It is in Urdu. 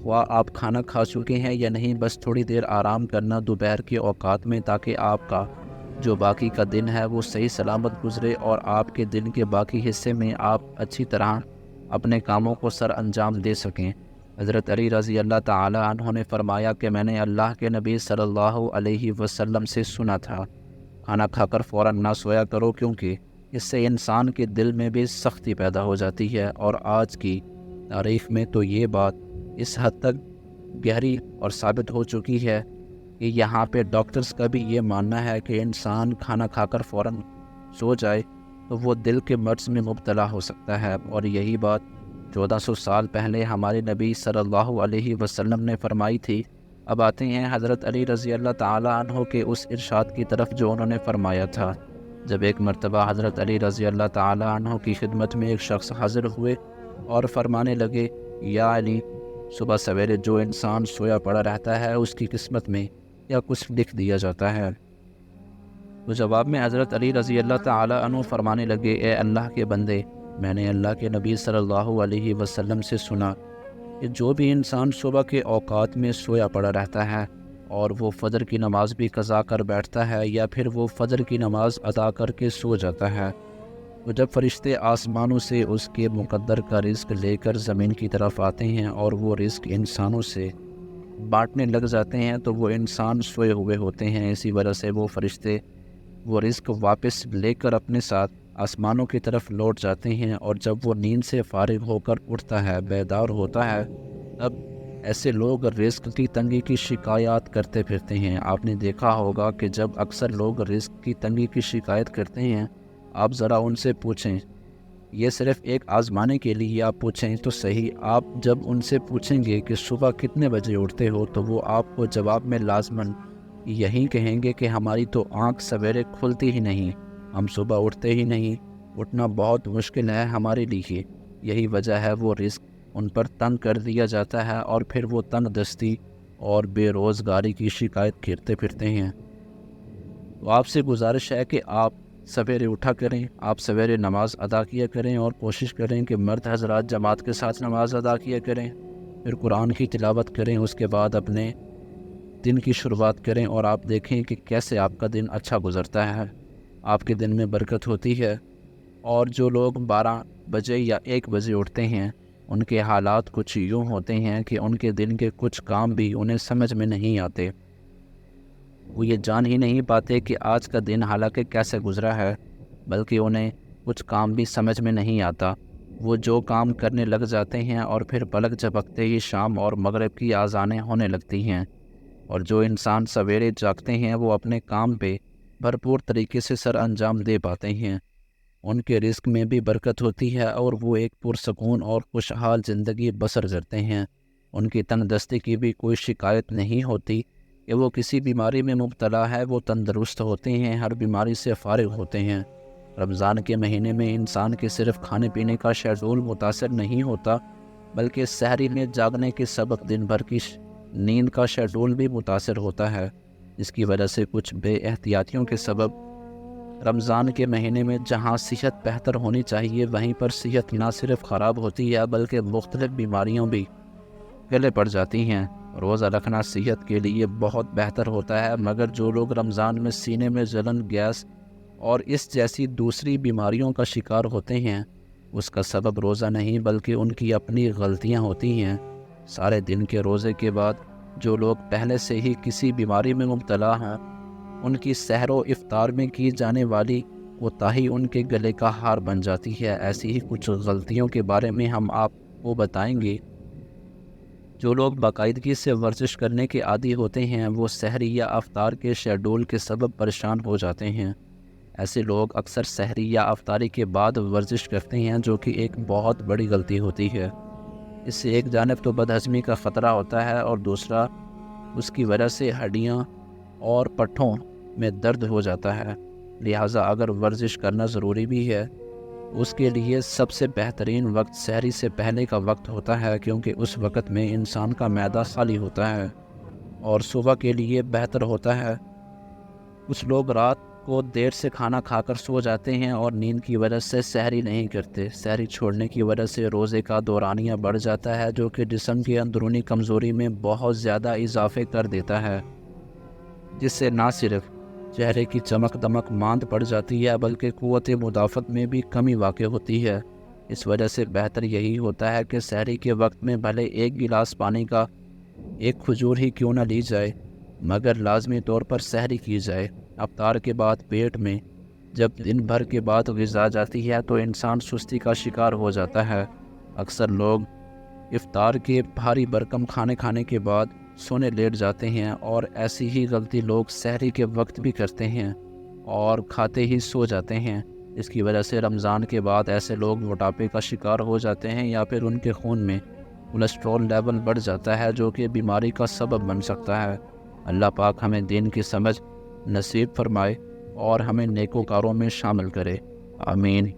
خواہ آپ کھانا کھا چکے ہیں یا نہیں، بس تھوڑی دیر آرام کرنا دوپہر کے اوقات میں، تاکہ آپ کا جو باقی کا دن ہے وہ صحیح سلامت گزرے اور آپ کے دن کے باقی حصے میں آپ اچھی طرح اپنے کاموں کو سر انجام دے سکیں۔ حضرت علی رضی اللہ تعالی عنہ نے فرمایا کہ میں نے اللہ کے نبی صلی اللہ علیہ وسلم سے سنا تھا، کھانا کھا کر فوراً نہ سویا کرو، کیونکہ اس سے انسان کے دل میں بھی سختی پیدا ہو جاتی ہے، اور آج کی تاریخ میں تو یہ بات اس حد تک گہری اور ثابت ہو چکی ہے کہ یہاں پہ ڈاکٹرز کا بھی یہ ماننا ہے کہ انسان کھانا کھا کر فوراً سو جائے تو وہ دل کے مرض میں مبتلا ہو سکتا ہے، اور یہی بات 1400 سال پہلے ہمارے نبی صلی اللہ علیہ وسلم نے فرمائی تھی۔ اب آتے ہیں حضرت علی رضی اللہ تعالی عنہ کے اس ارشاد کی طرف جو انہوں نے فرمایا تھا۔ جب ایک مرتبہ حضرت علی رضی اللہ تعالی عنہ کی خدمت میں ایک شخص حاضر ہوئے اور فرمانے لگے، یا علی، صبح سویرے جو انسان سویا پڑا رہتا ہے اس کی قسمت میں یا کچھ لکھ دیا جاتا ہے؟ تو جواب میں حضرت علی رضی اللہ تعالی عنہ فرمانے لگے، اے اللہ کے بندے، میں نے اللہ کے نبی صلی اللہ علیہ وسلم سے سنا کہ جو بھی انسان صبح کے اوقات میں سویا پڑا رہتا ہے اور وہ فجر کی نماز بھی قضا کر بیٹھتا ہے یا پھر وہ فجر کی نماز ادا کر کے سو جاتا ہے، تو جب فرشتے آسمانوں سے اس کے مقدر کا رزق لے کر زمین کی طرف آتے ہیں اور وہ رزق انسانوں سے بانٹنے لگ جاتے ہیں تو وہ انسان سوئے ہوئے ہوتے ہیں۔ اسی وجہ سے وہ فرشتے وہ رزق واپس لے کر اپنے ساتھ آسمانوں کی طرف لوٹ جاتے ہیں، اور جب وہ نیند سے فارغ ہو کر اٹھتا ہے، بیدار ہوتا ہے، تب ایسے لوگ رزق کی تنگی کی شکایات کرتے پھرتے ہیں۔ آپ نے دیکھا ہوگا کہ جب اکثر لوگ رزق کی تنگی کی شکایت کرتے ہیں، آپ ذرا ان سے پوچھیں، یہ صرف ایک آزمانے کے لیے آپ پوچھیں تو صحیح، آپ جب ان سے پوچھیں گے کہ صبح کتنے بجے اٹھتے ہو تو وہ آپ کو جواب میں لازماً یہی کہیں گے کہ ہماری تو آنکھ سویرے کھلتی ہی نہیں، ہم صبح اٹھتے ہی نہیں، اٹھنا بہت مشکل ہے ہمارے لیے۔ یہی وجہ ہے وہ رزق ان پر تنگ کر دیا جاتا ہے، اور پھر وہ تنگ دستی اور بے روزگاری کی شکایت کرتے پھرتے ہیں۔ تو آپ سے گزارش ہے کہ آپ سویرے اٹھا کریں، آپ سویرے نماز ادا کیا کریں، اور کوشش کریں کہ مرد حضرات جماعت کے ساتھ نماز ادا کیا کریں، پھر قرآن کی تلاوت کریں، اس کے بعد اپنے دن کی شروعات کریں، اور آپ دیکھیں کہ کیسے آپ کا دن اچھا گزرتا ہے، آپ کے دن میں برکت ہوتی ہے۔ اور جو لوگ 12 بجے یا 1 بجے اٹھتے ہیں، ان کے حالات کچھ یوں ہوتے ہیں کہ ان کے دن کے کچھ کام بھی انہیں سمجھ میں نہیں آتے، وہ یہ جان ہی نہیں پاتے کہ آج کا دن حالانکہ کیسے گزرا ہے، بلکہ انہیں کچھ کام بھی سمجھ میں نہیں آتا۔ وہ جو کام کرنے لگ جاتے ہیں اور پھر پلک جھپکتے ہی شام اور مغرب کی آذانیں ہونے لگتی ہیں، اور جو انسان سویرے جاگتے ہیں وہ اپنے کام پہ بھرپور طریقے سے سر انجام دے پاتے ہیں، ان کے رزق میں بھی برکت ہوتی ہے، اور وہ ایک پرسکون اور خوشحال زندگی بسر کرتے ہیں۔ ان کی تنگ دستی کی بھی کوئی شکایت نہیں ہوتی کہ وہ کسی بیماری میں مبتلا ہے، وہ تندرست ہوتے ہیں، ہر بیماری سے فارغ ہوتے ہیں۔ رمضان کے مہینے میں انسان کے صرف کھانے پینے کا شیڈول متاثر نہیں ہوتا، بلکہ سحری میں جاگنے کے سبب دن بھر کی نیند کا شیڈول بھی متاثر ہوتا ہے، جس کی وجہ سے کچھ بے احتیاطیوں کے سبب رمضان کے مہینے میں جہاں صحت بہتر ہونی چاہیے وہیں پر صحت نہ صرف خراب ہوتی ہے بلکہ مختلف بیماریوں بھی گلے پڑ جاتی ہیں۔ روزہ رکھنا صحت کے لیے بہت بہتر ہوتا ہے، مگر جو لوگ رمضان میں سینے میں جلن، گیس اور اس جیسی دوسری بیماریوں کا شکار ہوتے ہیں، اس کا سبب روزہ نہیں بلکہ ان کی اپنی غلطیاں ہوتی ہیں۔ سارے دن کے روزے کے بعد جو لوگ پہلے سے ہی کسی بیماری میں مبتلا ہیں، ان کی سحر و افطار میں کی جانے والی کوتاہی ان کے گلے کا ہار بن جاتی ہے۔ ایسی ہی کچھ غلطیوں کے بارے میں ہم آپ کو بتائیں گے۔ جو لوگ باقاعدگی سے ورزش کرنے کے عادی ہوتے ہیں وہ سحری یا افطار کے شیڈول کے سبب پریشان ہو جاتے ہیں۔ ایسے لوگ اکثر سحری یا افطاری کے بعد ورزش کرتے ہیں، جو کہ ایک بہت بڑی غلطی ہوتی ہے۔ اس سے ایک جانب تو بدہضمی کا خطرہ ہوتا ہے، اور دوسرا اس کی وجہ سے ہڈیاں اور پٹھوں میں درد ہو جاتا ہے۔ لہٰذا اگر ورزش کرنا ضروری بھی ہے، اس کے لیے سب سے بہترین وقت سحری سے پہلے کا وقت ہوتا ہے، کیونکہ اس وقت میں انسان کا معدہ خالی ہوتا ہے اور صبح کے لیے بہتر ہوتا ہے۔ کچھ لوگ رات کو دیر سے کھانا کھا کر سو جاتے ہیں اور نیند کی وجہ سے سحری نہیں کرتے۔ سحری چھوڑنے کی وجہ سے روزے کا دورانیہ بڑھ جاتا ہے، جو کہ جسم کی اندرونی کمزوری میں بہت زیادہ اضافے کر دیتا ہے، جس سے نہ صرف چہرے کی چمک دمک ماند پڑ جاتی ہے بلکہ قوت مدافعت میں بھی کمی واقع ہوتی ہے۔ اس وجہ سے بہتر یہی ہوتا ہے کہ سحری کے وقت میں بھلے ایک گلاس پانی کا ایک کھجور ہی کیوں نہ لی جائے، مگر لازمی طور پر سحری کی جائے۔ افطار کے بعد پیٹ میں جب دن بھر کے بعد غذا جاتی ہے تو انسان سستی کا شکار ہو جاتا ہے۔ اکثر لوگ افطار کے بھاری بھرکم کھانے کے بعد سونے لیٹ جاتے ہیں، اور ایسی ہی غلطی لوگ سحری کے وقت بھی کرتے ہیں اور کھاتے ہی سو جاتے ہیں۔ اس کی وجہ سے رمضان کے بعد ایسے لوگ موٹاپے کا شکار ہو جاتے ہیں یا پھر ان کے خون میں کولیسٹرول لیول بڑھ جاتا ہے، جو کہ بیماری کا سبب بن سکتا ہے۔ اللہ پاک ہمیں دین کی سمجھ نصیب فرمائے اور ہمیں نیکوکاروں میں شامل کرے، آمین۔